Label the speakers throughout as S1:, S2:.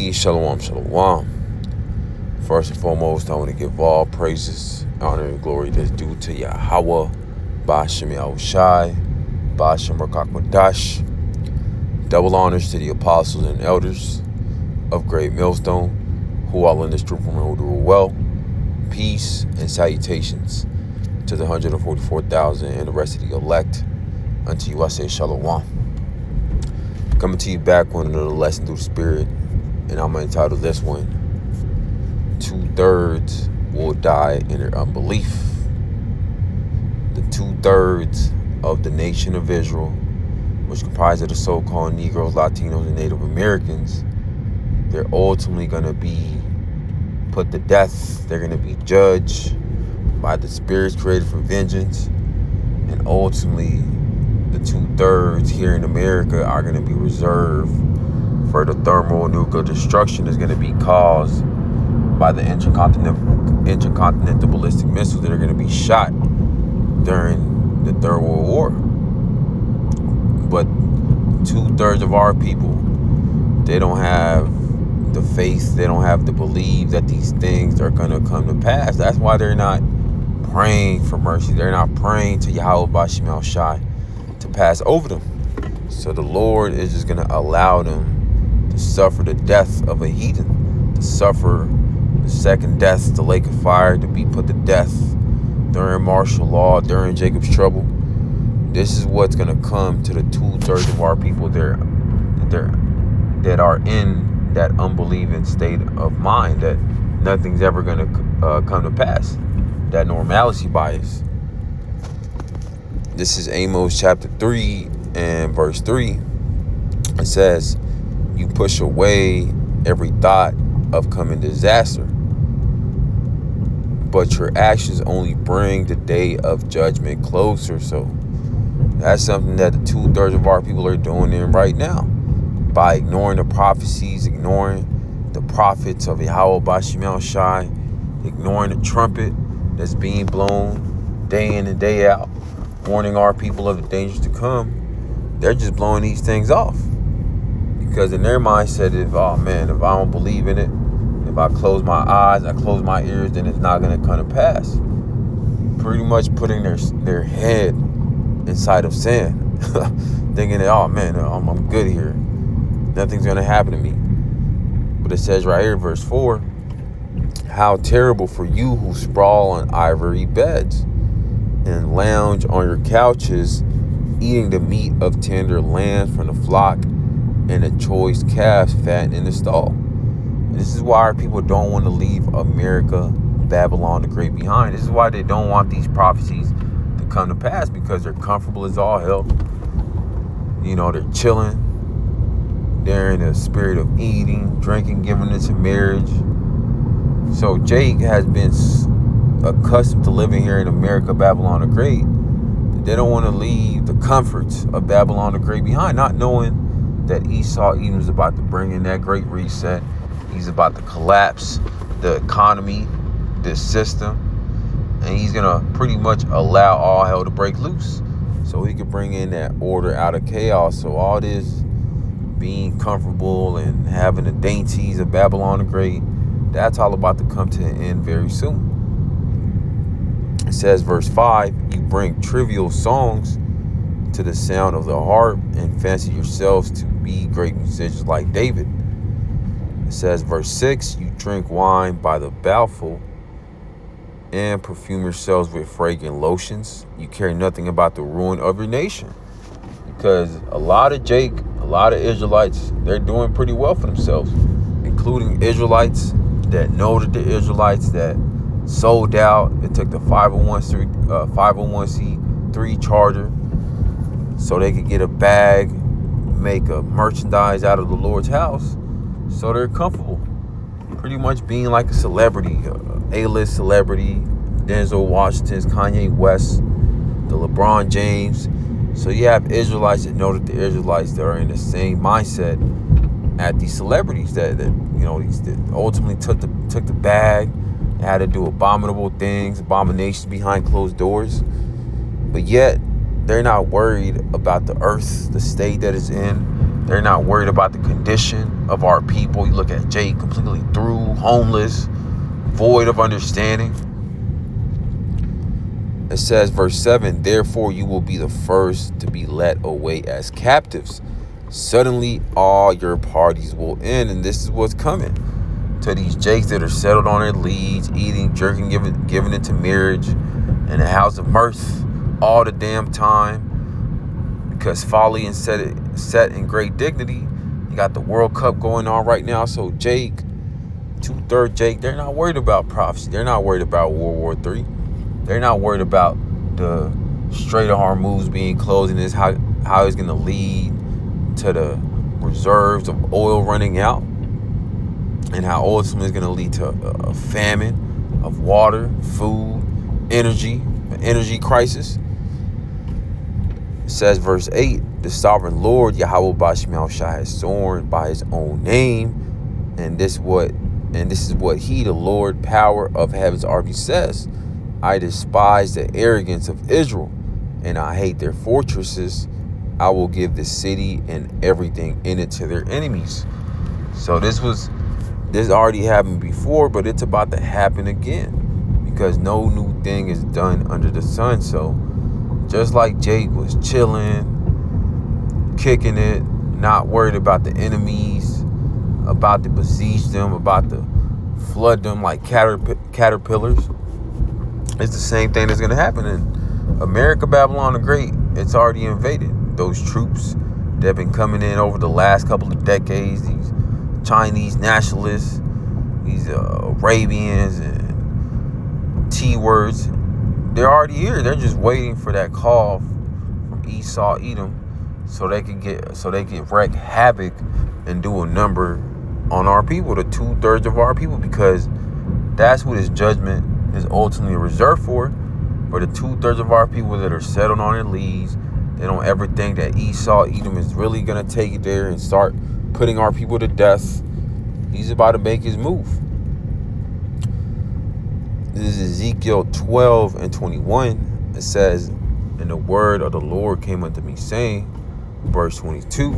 S1: Peace, shalom, shalom. First and foremost, I want to give all praises, honor, and glory that's due to Yahweh, Ba'ashem Yahushai, Ba'ashem Rakakwadash. Double honors to the apostles and elders of Great Millstone, who all in this troop room who do well. Peace and salutations to the 144,000 and the rest of the elect. Unto you I say shalom. Coming to you back with another lesson through the Spirit, and I'm going to entitle this one, 2/3 will die in their unbelief. The 2/3 of the nation of Israel, which comprise of the so-called Negroes, Latinos, and Native Americans, they're ultimately going to be put to death. They're going to be judged by the spirits created for vengeance, and ultimately the 2/3 here in America are going to be reserved for the thermonuclear destruction that's going to be caused by the intercontinental ballistic missiles that are going to be shot during the Third World War. But 2/3 of our people, they don't have the faith, they don't have the belief that these things are going to come to pass. That's why they're not praying for mercy. They're not praying to Yahweh Ba'ashem Yahushai to pass over them. So the Lord is just going to allow them to suffer the death of a heathen, to suffer the second death, the lake of fire, to be put to death during martial law, during Jacob's trouble. This is what's going to come to the 2/3 of our people that are in that unbelieving state of mind, that nothing's ever going to come to pass, that normalcy bias. This is Amos chapter 3 and verse 3. It says, you push away every thought of coming disaster, but your actions only bring the day of judgment closer. So that's something that the 2/3 of our people are doing right now, by ignoring the prophecies, ignoring the prophets of Yahweh Ba'ashem Yahushai, ignoring the trumpet that's being blown day in and day out, warning our people of the dangers to come. They're just blowing these things off because in their mindset, if I don't believe in it, if I close my eyes, I close my ears, then it's not going to come to pass. Pretty much putting their head inside of sand, thinking that, I'm good here, nothing's going to happen to me. But it says right here, verse 4, how terrible for you who sprawl on ivory beds and lounge on your couches, eating the meat of tender lambs from the flock and the choice calves fat in the stall. And this is why our people don't want to leave America, Babylon the Great behind. This is why they don't want these prophecies to come to pass, because they're comfortable as all hell. They're chilling. They're in a spirit of eating, drinking, giving into marriage. So Jake has been accustomed to living here in America, Babylon the Great. They don't want to leave the comforts of Babylon the Great behind, not knowing that Esau Edom is about to bring in that great reset. He's about to collapse the economy, this system, and he's going to pretty much allow all hell to break loose so he can bring in that order out of chaos. So all this being comfortable and having the dainties of Babylon the Great, that's all about to come to an end very soon. It says, verse 5, you bring trivial songs to the sound of the harp and fancy yourselves to be great musicians like David. It says, verse 6, you drink wine by the bowl and perfume yourselves with fragrant lotions. You care nothing about the ruin of your nation. Because a lot of Israelites, they're doing pretty well for themselves, including Israelites that know that the Israelites that sold out. It took the 501c3 charter so they could get a bag, make a merchandise out of the Lord's house. So they're comfortable pretty much being like a celebrity, A-list celebrity, Denzel Washington's, Kanye West, the LeBron James. So you have Israelites that know that the Israelites that are in the same mindset at these celebrities that ultimately took the bag, had to do abominable things, abominations behind closed doors. But yet they're not worried about the earth, the state that it's in. They're not worried about the condition of our people. You look at Jake, completely through, homeless, void of understanding. It says, verse 7, therefore you will be the first to be led away as captives. Suddenly all your parties will end. And this is what's coming to these Jakes that are settled on their leads, eating, drinking, giving into marriage in the house of mirth all the damn time. Because folly and set in great dignity. You got the World Cup going on right now. So Jake, 2/3 Jake, they're not worried about prophecy. They're not worried about World War III. They're not worried about the Strait of Hormuz being closed and how it's going to lead to the reserves of oil running out, and how ultimately it's going to lead to a famine of water, food, energy, an energy crisis. It says, verse 8, the sovereign Lord, Yahweh Bashmiel Shah, has sworn by his own name, and this is what he, the Lord, power of heaven's army, says. I despise the arrogance of Israel, and I hate their fortresses. I will give the city and everything in it to their enemies. So this already happened before, but it's about to happen again, because no new thing is done under the sun. So just like Jake was chilling, kicking it, not worried about the enemies, about to besiege them, about to flood them like caterpillars, it's the same thing that's going to happen in America. Babylon the Great, it's already invaded. Those troops that have been coming in over the last couple of decades, these Chinese nationalists, these Arabians and T-words, they're already here. They're just waiting for that call from Esau, Edom, so they can wreak havoc and do a number on our people, the 2/3 of our people, because that's what his judgment is ultimately reserved for the 2/3 of our people that are settled on their leads. They don't ever think that Esau, Edom is really going to take it there and start putting our people to death. He's about to make his move. This is Ezekiel 12:21. It says, and the word of the Lord came unto me, saying, verse 22,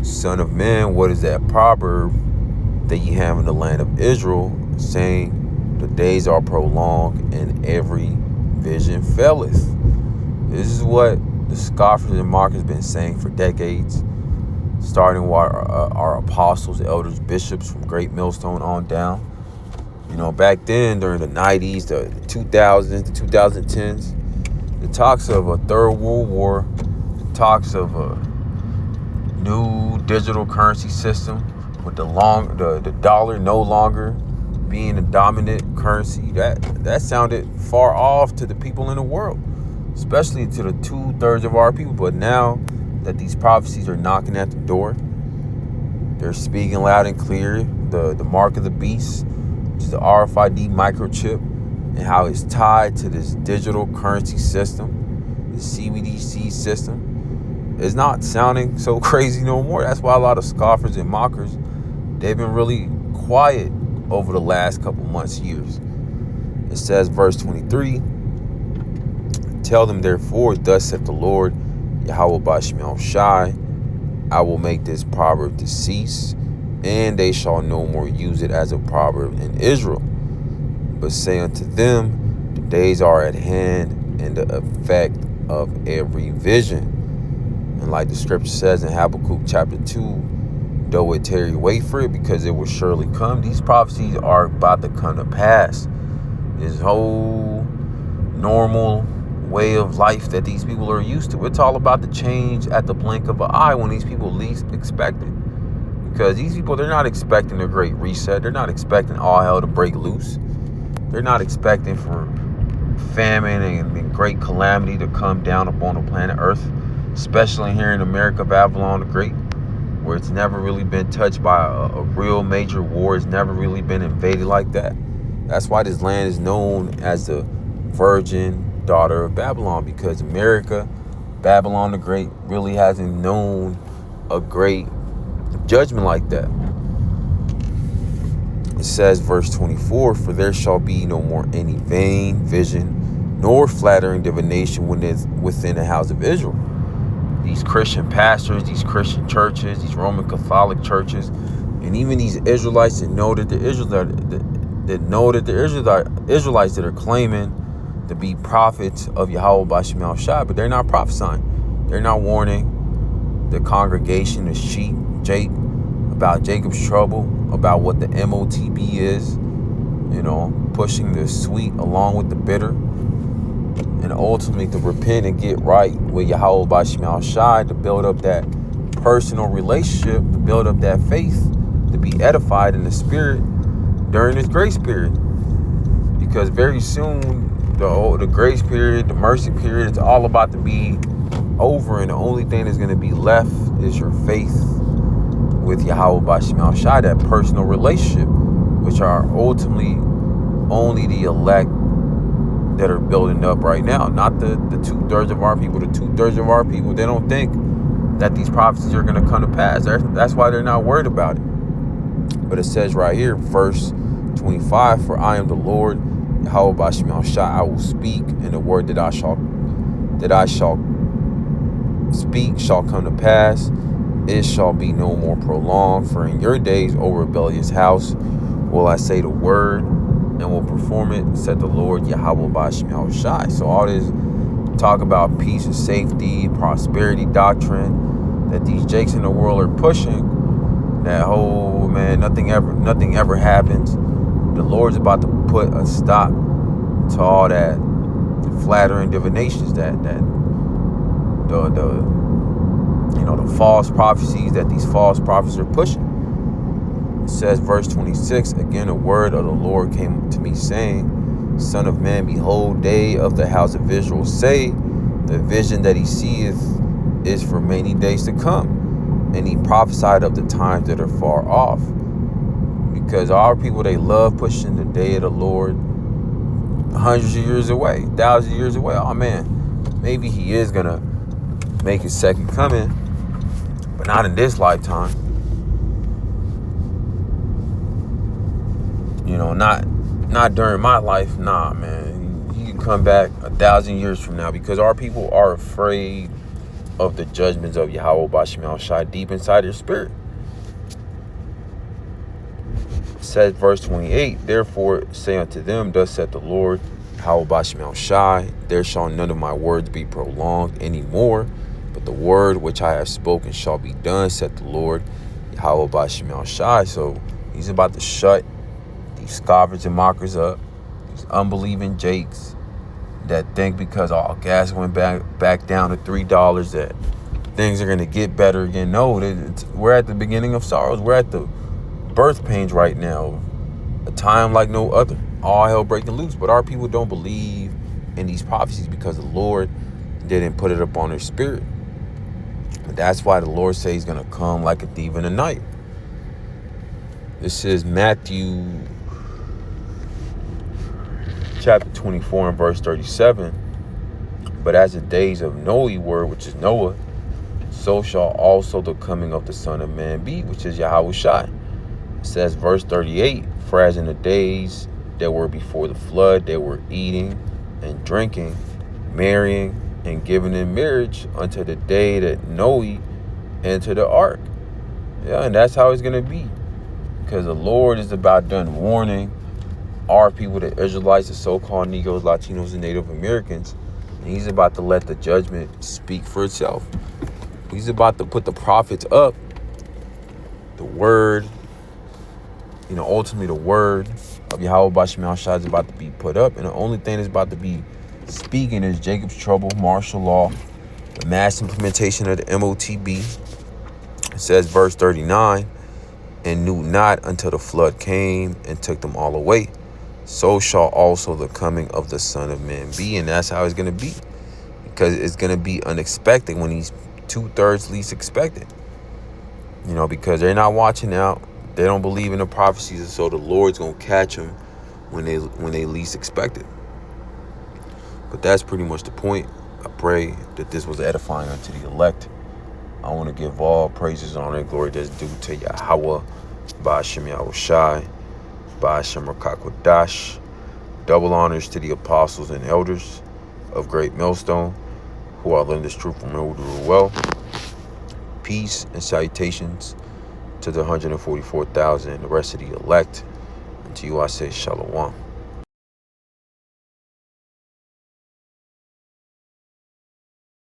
S1: Son of man, what is that proverb that ye have in the land of Israel, saying, the days are prolonged, and every vision faileth. This is what the scoffers and mockers been saying for decades, starting with our apostles, elders, bishops from Great Millstone on down. You know, back then, during the 90s, the 2000s, the 2010s, the talks of a third world war, the talks of a new digital currency system with the dollar no longer being the dominant currency, that sounded far off to the people in the world, especially to the 2/3 of our people. But now that these prophecies are knocking at the door, they're speaking loud and clear. The mark of the beast, which is the RFID microchip, and how it's tied to this digital currency system, the CBDC system, is not sounding so crazy no more. That's why a lot of scoffers and mockers, they've been really quiet over the last couple months, years. It says, verse 23, tell them therefore, thus saith the Lord, Yahweh Bashmiel Shai, I will make this proverb to cease, and they shall no more use it as a proverb in Israel. But say unto them, the days are at hand, and the effect of every vision. And like the scripture says in Habakkuk chapter 2, though it tarry, wait for it, because it will surely come. These prophecies are about to come to pass. This whole normal way of life that these people are used to, it's all about to change at the blink of an eye when these people least expect it. Because these people, they're not expecting a great reset. They're not expecting all hell to break loose. They're not expecting for famine and great calamity to come down upon the planet Earth, especially here in America, Babylon the Great, where it's never really been touched by a real major war. It's never really been invaded like that. That's why this land is known as the virgin daughter of Babylon, because America, Babylon the Great, really hasn't known a great judgment like that. It says, verse 24, for there shall be no more any vain vision, nor flattering divination within the house of Israel. these Christian pastors, these Christian churches, these Roman Catholic churches, and even these Israelites that know that the Israelites that are claiming to be prophets of Yahweh Bashim Al Shai, but they're not prophesying. They're not warning the congregation, the sheep, about Jacob's trouble, about what the MOTB is, pushing the sweet along with the bitter, and ultimately to repent and get right with Yahweh Bashim Al Shai, to build up that personal relationship, to build up that faith, to be edified in the spirit during this grace period. Because very soon, the grace period, the mercy period, it's all about to be over, and the only thing that's going to be left is your faith with Yahweh Bashim Al Shai, that personal relationship, which are ultimately only the elect that are building up right now, not the 2/3 of our people. The 2/3 of our people, they don't think that these prophecies are going to come to pass. That's why they're not worried about it. But it says right here, verse 25, for I am the Lord, Yahweh Bashim Al Shai, I will speak, and the word that I shall speak shall come to pass. It shall be no more prolonged. For in your days, O rebellious house, will I say the word and will perform it, said the Lord Yahweh Bashim Al Shai. So all this talk about peace and safety, prosperity doctrine that these jakes in the world are pushing, that whole, nothing ever happens. The Lord's about to put a stop to all that flattering divinations, that the false prophecies that these false prophets are pushing. It says, verse 26, again a word of the Lord came to me, saying, Son of man, behold, day of the house of Israel, say, the vision that he seeth is for many days to come. And he prophesied of the times that are far off. Because our people, they love pushing the day of the Lord hundreds of years away, thousands of years away. Oh man, maybe he is going to make his second coming, but not in this lifetime. Not during my life. Nah, man. He can come back 1,000 years from now, because our people are afraid of the judgments of Yahweh Bashim Al Shai deep inside their spirit. It says, verse 28, therefore say unto them, thus saith the Lord, Yahweh Bashim Al Shai, there shall none of my words be prolonged any more, but the word which I have spoken shall be done, saith the Lord, Yahweh Bashim Al Shai. So he's about to shut these scoffers and mockers up, these unbelieving jakes that think because gas went back down to $3 that things are going to get better again. No, we're at the beginning of sorrows. We're at the birth pains right now, a time like no other, all hell breaking loose. But our people don't believe in these prophecies because the Lord didn't put it up on their spirit. And that's why the Lord says he's going to come like a thief in the night. This is Matthew chapter 24 and verse 37. But as the days of Noe were, which is Noah, so shall also the coming of the Son of Man be, which is Yahweh Shai. It says, verse 38, for as in the days that were before the flood, they were eating and drinking, marrying and giving in marriage unto the day that Noe entered the ark. Yeah, and that's how it's going to be. Because the Lord is about done warning our people, the Israelites, the so-called Negroes, Latinos, and Native Americans. And he's about to let the judgment speak for itself. He's about to put the prophets up. The word, ultimately the word of Yahweh Bashim Al Shai is about to be put up. And the only thing that's about to be speaking is Jacob's trouble, martial law, the mass implementation of the MOTB. It says, verse 39, and knew not until the flood came and took them all away. So shall also the coming of the Son of Man be. And that's how it's going to be. Because it's going to be unexpected when he's 2/3 least expected. Because they're not watching out. They don't believe in the prophecies. And so the Lord's going to catch them when they least expect it. But that's pretty much the point. I pray that this was edifying unto the elect. I want to give all praises, honor, and glory that's due to Yahweh, Ba'ashem Yahweh Shai, Ba'ashem Rakakwadash. Double honors to the apostles and elders of Great Millstone, who I learned this truth from who do it well. Peace and salutations to the 144,000 and the rest of the elect. And to you I say shalom.